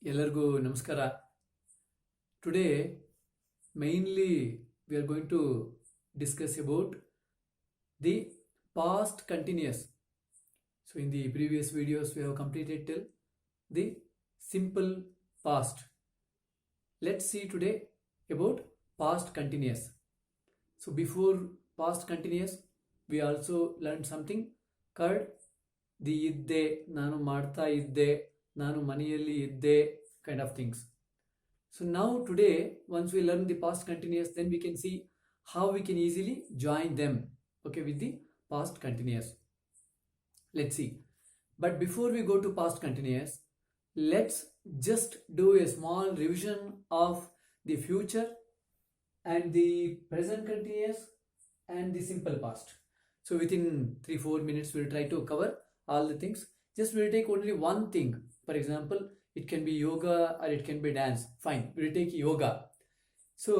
ಎಲ್ಲರಿಗೂ ನಮಸ್ಕಾರ. Today, mainly we are going to discuss about the past continuous. So in the previous videos we have completed till the simple past. Let's see today about past continuous. So before past continuous, we also learned something called the idde, ನಾನು ಮಾಡ್ತಾ ಇದ್ದೆ, ನಾನು ಮನೆಯಲ್ಲಿ ಇದ್ದೆ, kind of things. So now today, once we learn the past continuous, then we can see how we can easily join them, okay, with the past continuous. Let's see. But before we go to past continuous, let's just do a small revision of the future and the present continuous and the simple past. So within 3-4 minutes we'll try to cover all the things. Just we'll take only one thing. For example, it can be yoga or it can be dance. Fine, we'll take yoga. So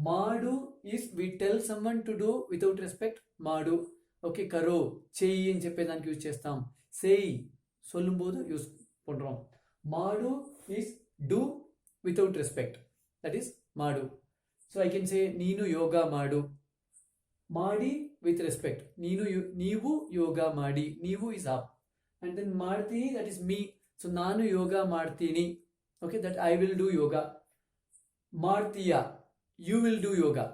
madu is we tell someone to do without respect. Madu, okay, karo, cheyi అని చెప్పేదానికి use చేస్తాం. Sei சொல்லும்போது use பண்றோம். Madu is do without respect. That is madu. So I can say ನೀನು ಯೋಗ ಮಾಡು. ಮಾಡಿ with respect. ನೀವು ಯೋಗ ಮಾಡಿ. ನೀವು is up. And then ಮಾಡ್ತೀನಿ, that is me. So ನಾನು ಯೋಗ ಮಾಡ್ತೀನಿ. Okay, that I will do yoga. ಮಾಡ್ತೀಯಾ, you will do yoga.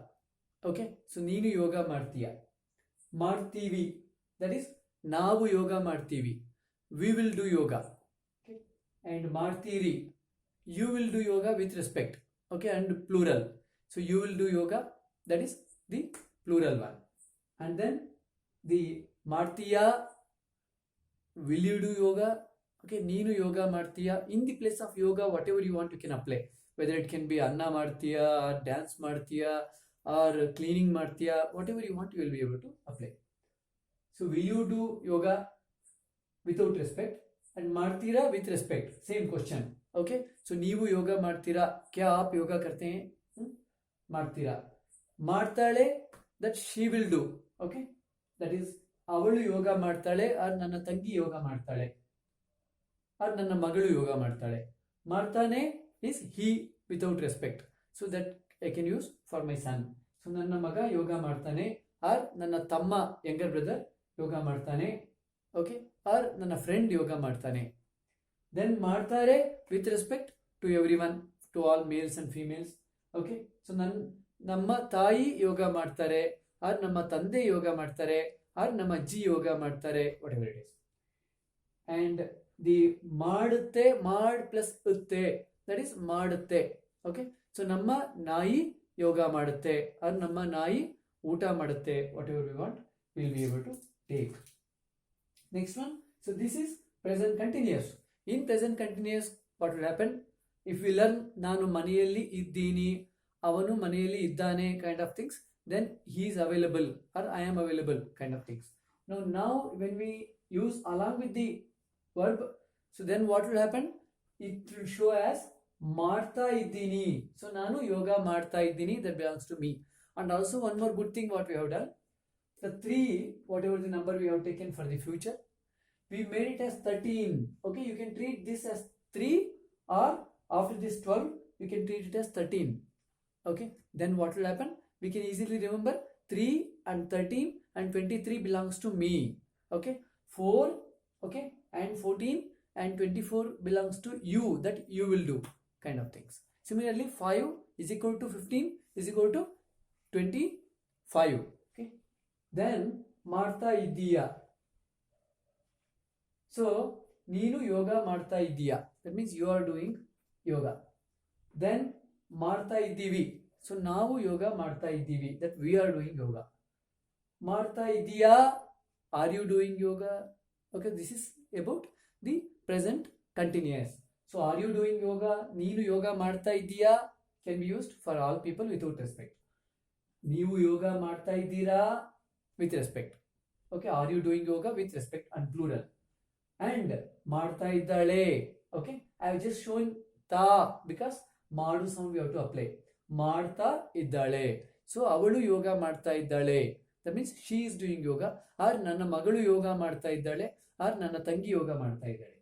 Okay, so ನೀನು ಯೋಗ ಮಾಡ್ತೀಯಾ. ಮಾಡ್ತೀವಿ, that is ನಾವು ಯೋಗ ಮಾಡ್ತೀವಿ. We will do yoga. Okay, and ಮಾಡ್ತೀರಿ, you will do yoga with respect. Okay, and plural. So you will do yoga, that is the plural one. And then the ಮಾಡ್ತೀಯಾ, will you do yoga? Okay, ನೀನು ಯೋಗ ಮಾಡ್ತೀಯಾ. In the place of yoga, whatever you want, you can apply. Whether it can be ಅನ್ನ ಮಾಡ್ತೀಯಾ, or dance ಮಾಡ್ತೀಯಾ, or cleaning ಮಾಡ್ತೀಯಾ, whatever you want, you will be able to apply. So will you do yoga without respect, and ಮಾಡ್ತೀರಾ with respect, same question. Okay, so ನೀವು ಯೋಗ ಮಾಡ್ತೀರಾ, क्या आप योगा करते हैं? ಮಾಡ್ತೀರಾ. ಮಾಡ್ತಾಳೆ, that she will do. Okay, that is ಅವಳು ಯೋಗ ಮಾಡ್ತಾಳೆ, ಆರ್ ನನ್ನ ತಂಗಿ ಯೋಗ ಮಾಡ್ತಾಳೆ, ಆರ್ ನನ್ನ ಮಗಳು ಯೋಗ ಮಾಡ್ತಾಳೆ. ಮಾಡ್ತಾನೆ is he without respect. So that I can use for my son. So ನನ್ನ ಮಗ ಯೋಗ ಮಾಡ್ತಾನೆ, ಆರ್ ನನ್ನ ತಮ್ಮ ಯಂಗರ್ ಬ್ರದರ್ ಯೋಗ ಮಾಡ್ತಾನೆ. ಓಕೆ, ಆರ್ ನನ್ನ ಫ್ರೆಂಡ್ ಯೋಗ ಮಾಡ್ತಾನೆ. ದೆನ್ ಮಾಡ್ತಾರೆ with respect to everyone, to all males and females. Okay, so ನಮ್ಮ ತಾಯಿ ಯೋಗ ಮಾಡ್ತಾರೆ, ಆರ್ ನಮ್ಮ ತಂದೆ ಯೋಗ ಮಾಡ್ತಾರೆ, ಆರ್ ನಮ್ಮ ಅಜ್ಜಿ ಯೋಗ ಮಾಡ್ತಾರೆ, whatever it is. And the ಮಾಡುತ್ತೆ, ಮಾಡ್ ಪ್ಲಸ್ ಉತ್ತೆ, ದಟ್ ಈಸ್ ಮಾಡುತ್ತೆ. ಓಕೆ, ಸೊ ನಮ್ಮ ನಾಯಿ ಯೋಗ ಮಾಡುತ್ತೆ, ಆರ್ ನಮ್ಮ ನಾಯಿ ಊಟ ಮಾಡುತ್ತೆ, whatever we want, will be able to take. Next one, so this is present continuous. In present continuous what will happen if we learn ನಾನು ಮನೆಯಲ್ಲಿ ಇದ್ದೀನಿ, ಅವನು ಮನೆಯಲ್ಲಿ ಇದ್ದಾನೆ kind of things, then he is available or I am available kind of things. Now when we use along with the verb, so then what will happen, it will show as ಮಾಡ್ತಾ ಇದ್ದೀನಿ. So ನಾನು ಯೋಗ ಮಾಡ್ತಾ ಇದ್ದೀನಿ, that belongs to me. And also one more good thing what we have done, the 3, whatever the number we have taken for the future, we made it as 13. Okay, you can treat this as 3, or after this 12 you can treat it as 13. Okay, then what will happen, we can easily remember 3 and 13 and 23 belongs to me. Okay, 4, okay, and 14 and 24 belongs to you, that you will do kind of things. Similarly, 5 is equal to 15 is equal to 25. Okay, then ಮಾಡ್ತಾ ಇದ್ದೀಯಾ, so ನೀನು ಯೋಗ ಮಾಡ್ತಾ ಇದ್ದೀಯಾ, that means you are doing yoga. Then ಮಾಡ್ತಾ ಇದ್ದೀವಿ, so ನಾವು ಯೋಗ ಮಾಡ್ತಾ ಇದ್ದೀವಿ, that we are doing yoga. ಮಾಡ್ತಾ ಇದೀಯಾ, are you doing yoga? Okay, this is about the present continuous. So are you doing yoga, ನೀನು ಯೋಗ ಮಾಡ್ತಾ ಇದೀಯಾ can be used for all people without respect. ನೀವು ಯೋಗ ಮಾಡ್ತಾ ಇದ್ದೀರಾ with respect. Okay, are you doing yoga with respect and plural. And ಮಾಡ್ತಾ ಇದ್ದಾಳೆ, okay, I have just shown ತಾ because ಮಾಡು sound we have to apply. ಮಾಡ್ತಾ ಇದ್ದಾಳೆ, so ಅವಳು ಯೋಗ ಮಾಡ್ತಾ ಇದ್ದಾಳೆ, that means she is doing yoga, or ನನ್ನ ಮಗಳು ಯೋಗ ಮಾಡ್ತಾ ಇದ್ದಾಳೆ, ಆರ್ ನನ್ನ ತಂಗಿ ಯೋಗ ಮಾಡ್ತಾ ಇದ್ದಾಳೆ.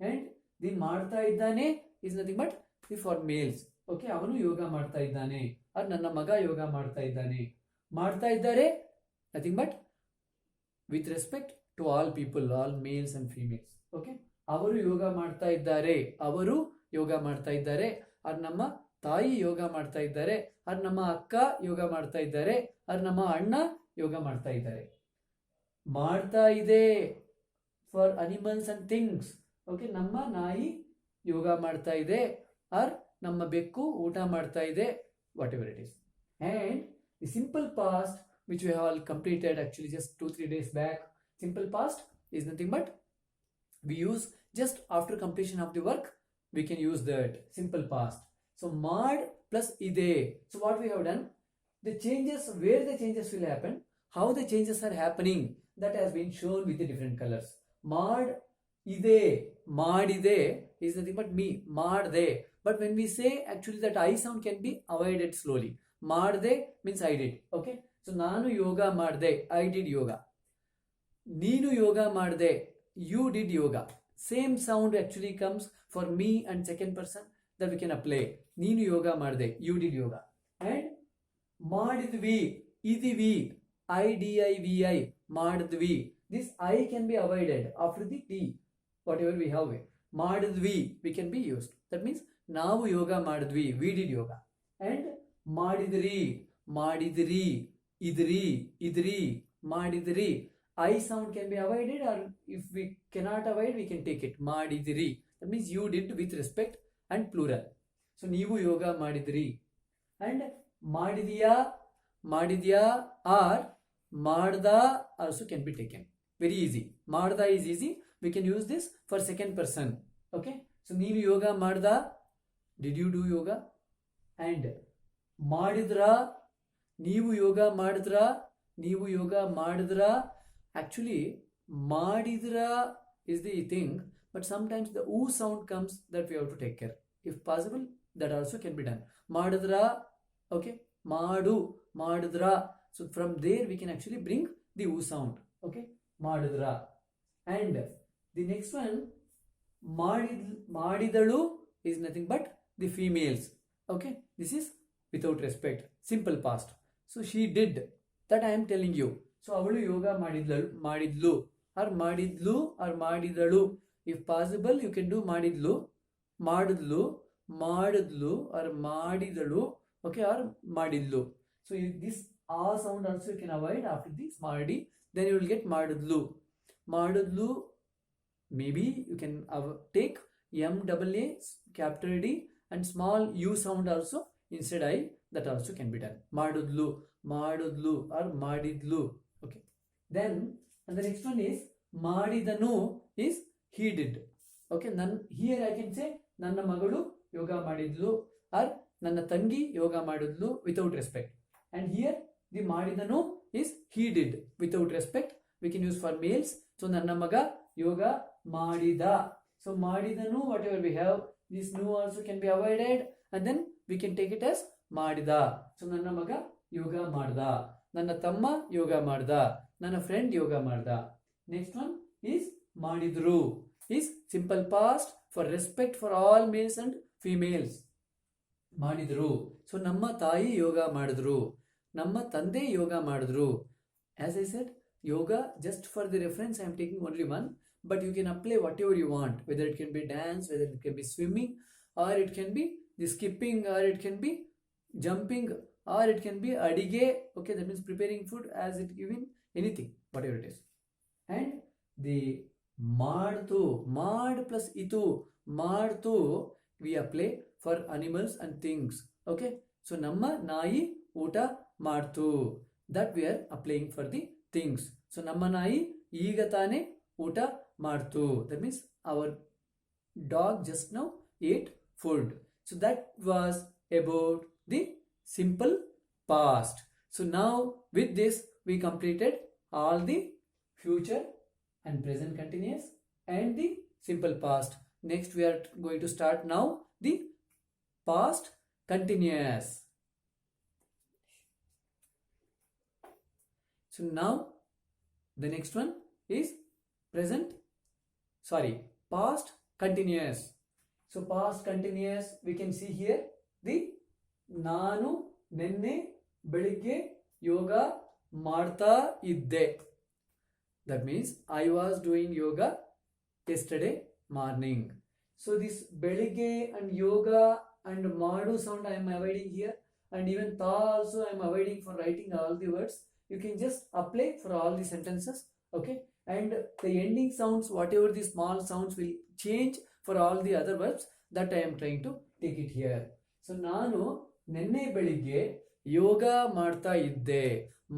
ಅಂಡ್ ದಿ ಮಾಡ್ತಾ ಇದ್ದಾನೆ is nothing but the for males. Okay, ಅವನು ಯೋಗ ಮಾಡ್ತಾ ಇದ್ದಾನೆ, or ನನ್ನ ಮಗ ಯೋಗ ಮಾಡ್ತಾ ಇದ್ದಾನೆ. ಮಾಡ್ತಾ ಇದ್ದಾರೆ, nothing but with respect to all people, all males and females. Okay, ಅವರು ಯೋಗ ಮಾಡ್ತಾ ಇದ್ದಾರೆ, ಅವರು ಯೋಗ ಮಾಡ್ತಾ ಇದ್ದಾರೆ, or ನಮ್ಮ ತಾಯಿ ಯೋಗ ಮಾಡ್ತಾ ಇದ್ದಾರೆ, or ನಮ್ಮ ಅಕ್ಕ ಯೋಗ ಮಾಡ್ತಾ ಇದ್ದಾರೆ, or ನಮ್ಮ ಅಣ್ಣ ಯೋಗ ಮಾಡ್ತಾ ಇದ್ದಾರೆ. ಮಾಡ್ತಾ ಇದೆ for animals and things. Okay, ನಮ್ಮ ನಾಯಿ ಯೋಗ ಮಾಡ್ತಾ ಇದೆ, ಆರ್ ನಮ್ಮ ಬೆಕ್ಕು ಊಟ ಮಾಡ್ತಾ ಇದೆ, what ever it is. And the simple past which we have all completed actually just 2-3 days back. Simple past is nothing but we use just after completion of the work we can use that simple past. So mad plus ide. So what we have done, the changes, where the changes will happen, how the changes are happening, that has been shown with the different colors. Mad ide, madide is nothing but me, madde. But when we say, actually that I sound can be avoided slowly. Madde means I did. Okay, so ನಾನು ಯೋಗ ಮಾಡ್ದೆ, I did yoga. ನೀನು ಯೋಗ ಮಾಡ್ದೆ, you did yoga. Same sound actually comes for me and second person that we can apply. ನೀನು ಯೋಗ ಮಾಡ್ದೆ, you did yoga. And ಮಾಡಿದ್ವಿ, ಇದಿವಿ, IDIVI, ಮಾಡಿದ್ವಿ. This I can be avoided after the T, whatever we have. ಮಾಡಿದ್ವಿ we can be used. That means ನಾವು ಯೋಗ ಮಾಡಿದ್ವಿ, we did yoga. And ಮಾಡಿದ್ರಿ, ಮಾಡಿದ್ರಿ, ಇದ್ರಿ, ಇದ್ರಿ, ಮಾಡಿದ್ರಿ. I sound can be avoided, or if we cannot avoid, we can take it. ಮಾಡಿದಿರಿ. That means you did with respect and plural. So ನೀವು ಯೋಗ ಮಾಡಿದಿರಿ. And ಮಾಡಿದ್ಯಾ, ಮಾಡಿದ್ಯಾ, or ಮಾಡ್ದ also can be taken. Very easy. ಮಾಡ್ದ is easy. We can use this for second person. Okay. So ನೀನು ಯೋಗ ಮಾಡ್ದ, did you do yoga? And ಮಾಡಿದ್ರ, ನೀವು ಯೋಗ ಮಾಡಿದ್ರ, ನೀವು ಯೋಗ ಮಾಡಿದ್ರ. Actually, madidra is the thing, but sometimes the oo sound comes, that we have to take care. If possible, that also can be done. Madidra, okay, madu, madidra. So from there we can actually bring the oo sound. Okay, madidra. And the next one, ಮಾಡಿದಳು is nothing but the females. Okay, this is without respect, simple past. So she did, that I am telling you. So ಅವಳು ಯೋಗ ಮಾಡಿದ್ಲು, or ಮಾಡಿದ್ಲು, R ಮಾಡಿದಳು. If possible you can do ಮಾಡಿದ್ಲು, ಮಾಡಿದ್ಲು, ಮಾಡಿದ್ಲು, R ಮಾಡಿದಳು. ಓಕೆ, ಆರ್ ಮಾಡಿದ್ಲು. ಸೊ ದಿಸ್ ಆ sound also you can avoid after this ಮಾಡಿ. ದೆನ್ ಯು ವಿಲ್ ಗೆಟ್ ಮಾಡಿದ್ಲು. ಮಾಡಿದ್ಲು, maybe you can take MAA capital D and small U sound also instead I, that also can be done. ಮಾಡಿದ್ಲು, ಮಾಡಿದ್ಲು, or ಮಾಡಿದ್ಲು. Okay, then and the next one is ಮಾಡಿದನು is he did. Okay, here I can say ನನ್ನ ಮಗಳು ಯೋಗ ಮಾಡಿದ್ಲು, or ನನ್ನ ತಂಗಿ ಯೋಗ ಮಾಡಿದ್ಲು without respect. And here the ಮಾಡಿದನು is he did without respect. We can use for males. So ನನ್ನ ಮಗ ಯೋಗ ಮಾಡಿದ. So ಮಾಡಿದನು, whatever we have, this nu also can be avoided, and then we can take it as ಮಾಡಿದ. So ನನ್ನ ಮಗ ಯೋಗ ಮಾಡ್ದ, ನನ್ನ ತಮ್ಮ ಯೋಗ ಮಾಡ್ದ, ನನ್ನ ಫ್ರೆಂಡ್ ಯೋಗ ಮಾಡ್ದ. ನೆಕ್ಸ್ಟ್ ಒನ್ is ಮಾಡಿದ್ರು is simple past for respect for all males and females. ಮಾಡಿದ್ರು. ಸೊ ನಮ್ಮ ತಾಯಿ ಯೋಗ ಮಾಡಿದ್ರು, ನಮ್ಮ ತಂದೆ ಯೋಗ ಮಾಡಿದ್ರು. As I said, yoga, just for the reference I am taking only one, but you can apply whatever you want, whether it can be dance, whether it can be swimming, or it can be the skipping, or it can be jumping, or it can be adige. Okay, that means preparing food, as it given anything, whatever it is. And the ಮಾಡ್ತು, mad plus itu, ಮಾಡ್ತು we apply for animals and things. Okay, so ನಮ್ಮ ನಾಯಿ ಊಟ ಮಾಡ್ತು, that we are applying for the things. So ನಮ್ಮ ನಾಯಿ ಈಗ ತಾನೇ ಊಟ ಮಾಡ್ತು, that means our dog just now ate food. So that was about the simple past. So now with this we completed all the future and present continuous and the simple past. Next we are going to start now the past continuous. So now the next one is past continuous. So past continuous, we can see here the ನಾನು ನಿನ್ನೆ ಬೆಳಿಗ್ಗೆ ಯೋಗ ಮಾಡ್ತಾ ಇದ್ದೆ. That means I was doing yoga yesterday morning. So this belige and yoga and madu sound I am avoiding here, and even tha also I am avoiding for writing all the words. You can just apply for all the sentences, okay? And the ending sounds, whatever the small sounds, will change for all the other verbs. That I am trying to take it here. So ನಾನು ನಿನ್ನೆ ಬೆಳಿಗ್ಗೆ ಯೋಗ ಮಾಡ್ತಾ ಇದ್ದೆ.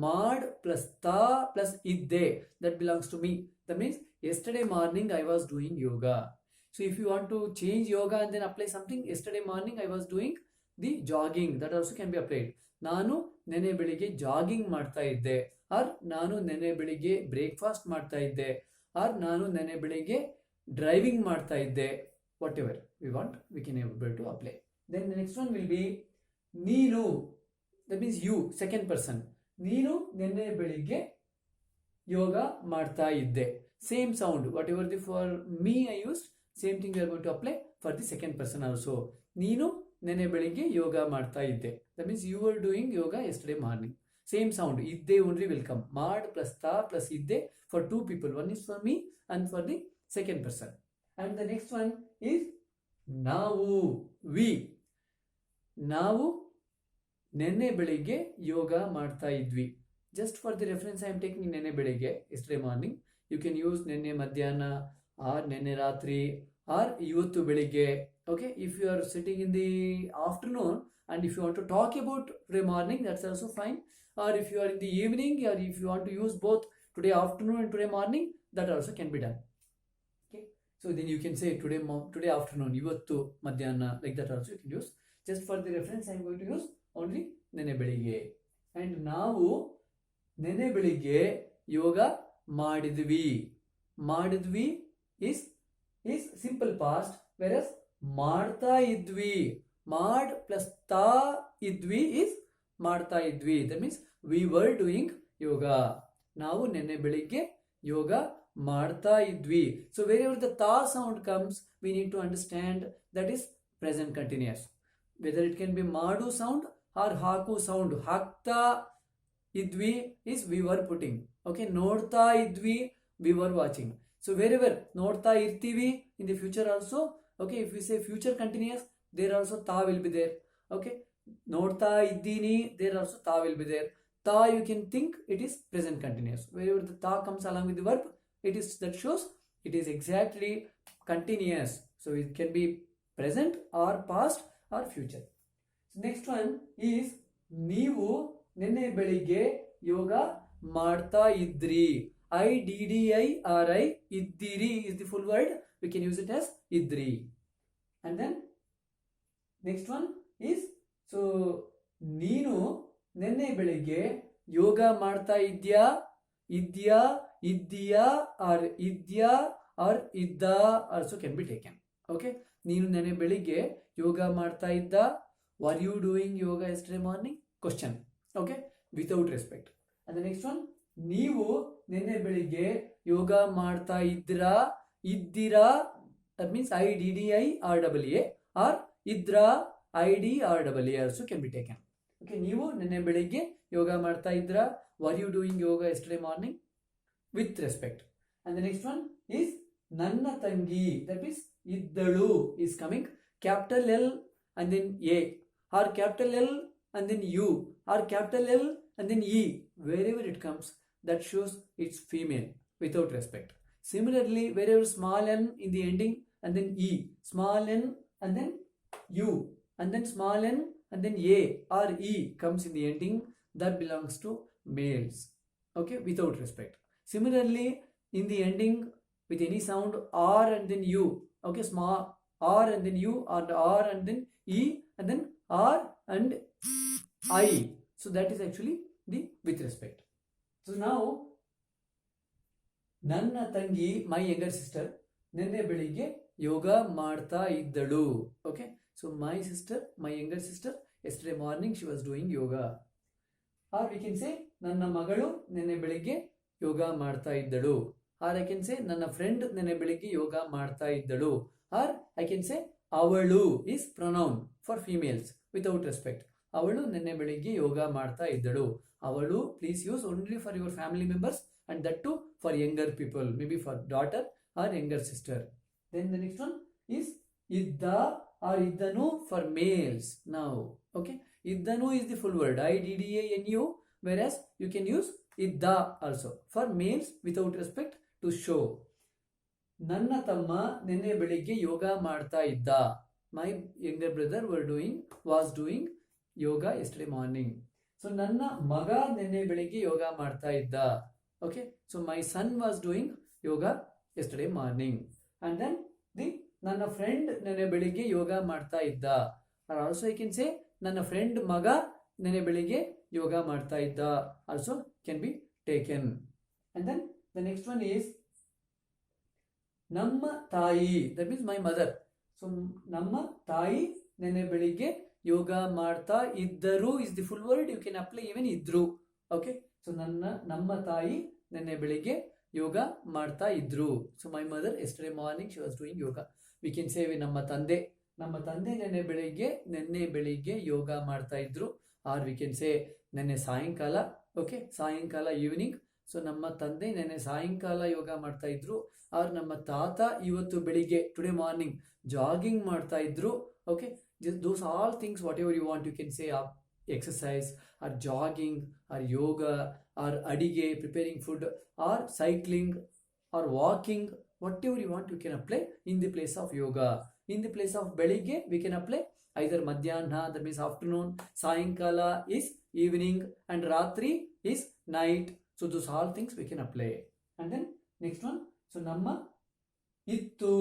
ಮಾಡ್ plus ತಾ plus ಇದ್ದೆ, that belongs to me. That means yesterday morning I was doing yoga. So if you want to change yoga and then apply something, yesterday morning I was doing the jogging, that also can be applied. ನಾನು ನೆನ್ನೆ ಬೆಳಿಗ್ಗೆ jogging ಮಾಡ್ತಾ ಇದ್ದೆ, R ನಾನು ನೆನ್ನೆ ಬೆಳಿಗ್ಗೆ breakfast ಮಾಡ್ತಾ ಇದ್ದೆ, ಆರ್ ನಾನು ನೆನ್ನೆ ಬೆಳಿಗ್ಗೆ ಡ್ರೈವಿಂಗ್ ಮಾಡ್ತಾ ಇದ್ದೆ. Whatever we want, we can able to apply. Then the next one will be ನೀನು, that means you, second person. ನೀನು ನೆನ್ನೆ ಬೆಳಿಗ್ಗೆ ಯೋಗ ಮಾಡ್ತಾ ಇದ್ದೆ. Same sound, whatever the for me I used, same thing we are going to apply for the second person also. ನೀನು ನೆನ್ನೆ ಬೆಳಿಗ್ಗೆ ಯೋಗ ಮಾಡ್ತಾ ಇದ್ದೆ. That means you were doing yoga yesterday morning. Same sound, ಇದ್ದೆ only will come. ಮಾಡ್ plus ತಾ plus ಇದ್ದೆ for two people. One is for me and for the second person. And the next one is ನಾವು, we. ನಾವು ನೆನ್ನೆ ಬೆಳಿಗ್ಗೆ ಯೋಗ ಮಾಡ್ತಾ ಇದ್ವಿ. Just for the reference I am taking ನೆನ್ನೆ ಬೆಳಿಗ್ಗೆ, yesterday morning. You can use ನೆನ್ನೆ ಮಧ್ಯಾಹ್ನ or ನೆನ್ನೆ ರಾತ್ರಿ or ಇವತ್ತು ಬೆಳಿಗ್ಗೆ. Okay, if you are sitting in the afternoon and if you want to talk about today morning, that's also fine. Or if you are in the evening, or if you want to use both today afternoon and today morning, that also can be done. Okay, so then you can say today afternoon, ivattu madhyana, like that also you can use. Just for the reference I am going to use only nene belige. And ನಾವು ನೆನೆ ಬೆಳಿಗ್ಗೆ ಯೋಗ ಮಾಡಿದ್ವಿ. ಮಾಡಿದ್ವಿ is simple past, whereas ಮಾಡ್ತಾ ಇದ್ವಿ, ಮಾಡ್ plus ತಾ ಇದ್ವಿ is ಮಾಡ್ತಾ ಇದ್ವಿ. That means we were doing yoga. ನಾವು ನೆನ್ನೆ ಬೆಳಿಗ್ಗೆ ಯೋಗ ಮಾಡ್ತಾ ಇದ್ವಿ. So wherever the ತಾ sound comes, we need to understand that is present continuous. Whether it can be ಮಾಡು sound or ಹಾಕು sound. ಹಾಕ್ತಾ ಇದ್ವಿ is we were putting. Okay, ನೋಡ್ತಾ ಇದ್ವಿ, we were watching. So wherever ನೋಡ್ತಾ ಇರ್ತೀವಿ in the future also, okay, if we say future continuous, there also ತಾ will be there. Okay, ನೋಡ್ತಾ ಇದ್ದೀನಿ, there also ತಾ will be there. ತಾ you can think it is present continuous. Wherever the ತಾ comes along with the verb, it is, that shows it is exactly continuous. So it can be present or past or future. So next one is ನೀವು ನೆನ್ನೆ ಬೆಳಿಗ್ಗೆ ಯೋಗ ಮಾಡ್ತಾ ಇದ್ರಿ. IDDIRI, ಇದ್ದಿರಿ is the full word. We can use it as ಇದ್ರಿ. And then next one is, so ನೀನು ನೆನ್ನೆ ಬೆಳಿಗ್ಗೆ ಯೋಗ ಮಾಡ್ತಾ ಇದ್ಯಾ, ಇದ್ಯಾ, ಇದ್ದೀಯಾ, or ಇದ್ಯಾ or ಇದ್ದ also can be taken. Okay, ನೀನು ನೆನ್ನೆ ಬೆಳಿಗ್ಗೆ ಯೋಗ ಮಾಡ್ತಾ ಇದ್ದ. Were you doing yoga yesterday morning? Question. Okay, without respect. And the next one, ನೀವು ನೆನ್ನೆ ಬೆಳಿಗ್ಗೆ ಯೋಗ ಮಾಡ್ತಾ ಇದ್ರಾ, ಇದ್ದೀರಾ, that means IDDIRAA, or ಇದ್ರಾ, IDRAA also can be taken. Okay, ನೀವು ನೆನ್ನೆ ಬೆಳಿಗ್ಗೆ ಯೋಗ ಮಾಡ್ತಾ ಇದ್ರಾ. Were you doing yoga yesterday morning? With respect. And the next one is ನನ್ನ ತಂಗಿ, that means ಇದ್ದಳು is coming capital L and then A, or capital L and then U, or capital L and then E. Wherever it comes, that shows it's female without respect. Similarly, wherever small n in the ending and then E, small n and then U, and then small n and then A or E comes in the ending, that belongs to males. Okay, without respect. Similarly, in the ending with any sound R and then U, okay, small R and then U, or R and then E and then R and I. So that is actually the with respect. So now ನನ್ನ ತಂಗಿ, my younger sister, ನೆನ್ನೆ ಬೆಳಿಗ್ಗೆ ಯೋಗ ಮಾಡ್ತಾ ಇದ್ದಳು. Okay, so my sister, my younger sister, yesterday morning she was doing yoga. Or we can say ನನ್ನ ಮಗಳು ನೆನ್ನೆ ಬೆಳಿಗ್ಗೆ ಯೋಗ ಮಾಡ್ತಾ ಇದ್ದಳು. Or I can say ನನ್ನ ಫ್ರೆಂಡ್ ನೆನ್ನೆ ಬೆಳಿಗ್ಗೆ ಯೋಗ ಮಾಡ್ತಾ ಇದ್ದಳು. Or I can say ಅವಳು is pronoun for females without respect. ಅವಳು ನಿನ್ನೆ ಬೆಳಿಗ್ಗೆ ಯೋಗ ಮಾಡ್ತಾ ಇದ್ದಳು. ಅವಳು please use only for your family members and that too for younger people, maybe for daughter or younger sister. Then the next one is ಇದ್ದ or ಇದ್ದನು for males. Now, okay, ಇದ್ದನು is the full word IDDANU, whereas you can use ಇದ್ದ also for males without respect to show. ನನ್ನ ತಮ್ಮ ನಿನ್ನೆ ಬೆಳಿಗ್ಗೆ ಯೋಗ ಮಾಡ್ತಾ ಇದ್ದ. My younger brother was doing yoga yesterday morning. So ನನ್ನ ಮಗ ನಿನ್ನೆ ಬೆಳಿಗ್ಗೆ ಯೋಗ ಮಾಡ್ತಾ ಇದ್ದ. Okay, so my son was doing yoga yesterday morning. And then ನನ್ನ ಫ್ರೆಂಡ್ ನೆನೆ ಬೆಳಿಗ್ಗೆ ಯೋಗ ಮಾಡ್ತಾ ಇದ್ದ. Or also I can say ನನ್ನ ಫ್ರೆಂಡ್ ಮಗ ನೆನೆ ಬೆಳಿಗ್ಗೆ ಯೋಗ ಮಾಡ್ತಾ ಇದ್ದ also can be taken. And then the next one is ನಮ್ಮ ತಾಯಿ, that means my mother. So ನಮ್ಮ ತಾಯಿ ನೆನೆ ಬೆಳಿಗ್ಗೆ ಯೋಗ ಮಾಡ್ತಾ ಇದ್ದರು is the full word. You can apply even ಇದ್ರು. Okay, so ನಮ್ಮ ತಾಯಿ ನೆನೆ ಬೆಳಿಗ್ಗೆ ಯೋಗ ಮಾಡ್ತಾ ಇದ್ರು. So my mother yesterday morning she was doing yoga. We can say ನಮ್ಮ ತಂದೆ ನೆನ್ನೆ ಬೆಳಿಗ್ಗೆ ಯೋಗ ಮಾಡ್ತಾ ಇದ್ರು. Or we can say ನೆನ್ನೆ ಸಾಯಂಕಾಲ, ಓಕೆ, ಸಾಯಂಕಾಲ ಈವ್ನಿಂಗ್. ಸೊ ನಮ್ಮ ತಂದೆ ನೆನ್ನೆ ಸಾಯಂಕಾಲ ಯೋಗ ಮಾಡ್ತಾ ಇದ್ರು. ಆರ್ ನಮ್ಮ ತಾತ ಇವತ್ತು ಬೆಳಿಗ್ಗೆ ಟುಡೇ ಮಾರ್ನಿಂಗ್ ಜಾಗಿಂಗ್ ಮಾಡ್ತಾ ಇದ್ರು. Okay, those all things whatever you want you can say exercise or jogging or yoga or adige preparing food or cycling or walking, whatever you want you can apply in the place of yoga. In the place of beligge we can apply either madhyana, that means afternoon, sayankala is evening, and ratri is night. So those all things we can apply. And then next one, so namma ittu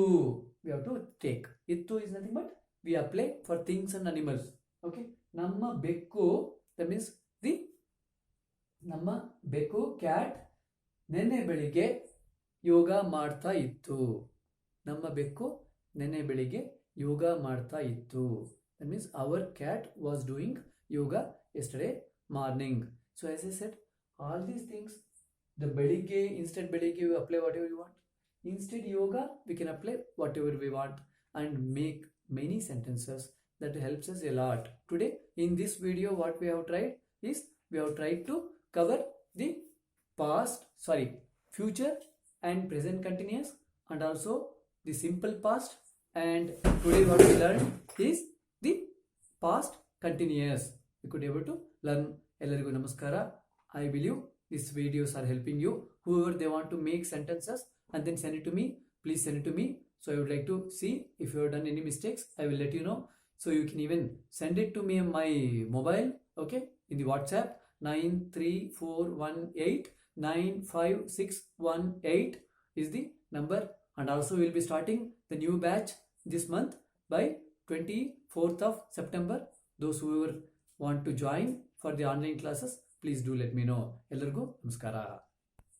we have to take. Ittu is nothing but we apply for things and animals. Okay, namma bekku, that means the namma bekku cat nenne belige yoga ಮಾಡ್ತಾ ಇತ್ತು. ನಮ್ಮ ಬೆಕ್ಕು ನೆನ್ನೆ ಬೆಳಿಗ್ಗೆ ಯೋಗ ಮಾಡ್ತಾ ಇತ್ತು. That means our cat was doing yoga yesterday morning. So as I said, all these things, the beligge, instead beligge we apply whatever you want. Instead yoga we can apply whatever we want and make many sentences that helps us a lot. Today in this video what we have tried is we have tried to cover the future and present continuous and also the simple past, and today what we learned is the past continuous. You could able to learn. Ellarigu namaskara. I believe these videos are helping you. Whoever they want to make sentences and then send it to me, please send it to me. So I would like to see if you have done any mistakes. I will let you know. So you can even send it to me on my mobile, okay, in the WhatsApp 93418956618 is the number. And also we will be starting the new batch this month by 24th of September. Those whoever want to join for the online classes, please do let me know. Ellargu namaskara.